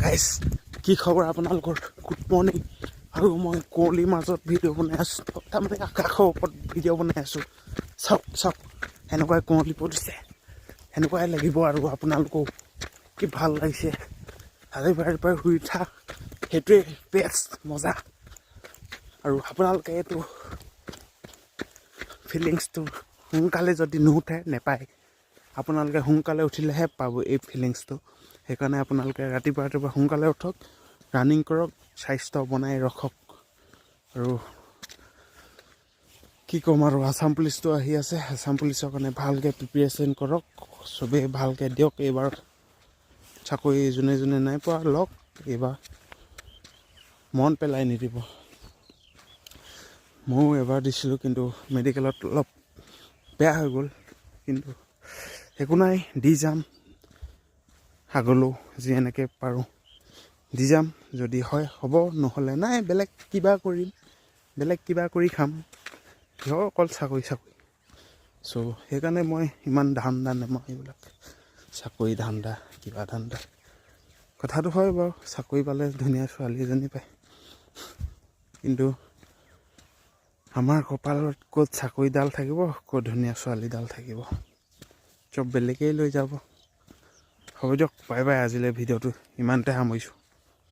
Guys কি খবৰ আপোনালোকৰ? Good morning. আৰু মই কুঁৱলীৰ মাজত ভিডিঅ' বনাই আছোঁ, তাৰমানে আকাশৰ ওপৰত ভিডিঅ' বনাই আছোঁ। চাওক চাওক, সেনেকুৱাই কুঁৱলী পৰিছে, সেনেকুৱাই লাগিব আৰু আপোনালোকেও কি ভাল লাগিছে। ৰাতিপুৱাই শুই উঠা সেইটোৱে বেষ্ট মজা। আৰু আপোনালোকে এইটো ফিলিংছটো সোনকালে যদি নুঠে নেপায়। আপোনালোকে সোনকালে উঠিলেহে পাব এই ফিলিংছটো। সেইকাৰণে আপোনালোকে ৰাতিপুৱা সোনকালে উঠক, ৰানিং কৰক, স্বাস্থ্য বনাই ৰাখক। আৰু কি ক'ম আৰু, আছাম পুলিচটো আহি আছে, আছাম পুলিচৰ কাৰণে ভালকৈ প্ৰিপেৰেশ্যন কৰক। চবেই ভালকৈ দিয়ক। এইবাৰ চাকৰি যোনে যোনে নাই পোৱা লওক, এইবাৰ মন পেলাই নিদিব। ময়ো এবাৰ দিছিলোঁ, কিন্তু মেডিকেলত অলপ বেয়া হৈ গ'ল। কিন্তু একো নাই, দি যাম আগলৈও যি এনেকৈ পাৰোঁ দি যাম। যদি হয় হ'ব, নহ'লে নাই, বেলেগ কিবা কৰিম, বেলেগ কিবা কৰি খাম। কিয় অকল চাকৰি। চ' সেইকাৰণে মই ইমান ধান্দা নেমাৰোঁ এইবিলাক চাকৰি ধান্দা কিবা ধান্দা। কথাটো হয় বাৰু, চাকৰি পালে ধুনীয়া ছোৱালী এজনী পায়, কিন্তু আমাৰ কপালত ক'ত চাকৰিডাল থাকিব, ক'ত ধুনীয়া ছোৱালীডাল থাকিব, চব বেলেগেই লৈ যাব। হ'ব দিয়ক, বাই বাই। আজিলৈ ভিডিঅ'টো ইমানতে সামৰিছোঁ।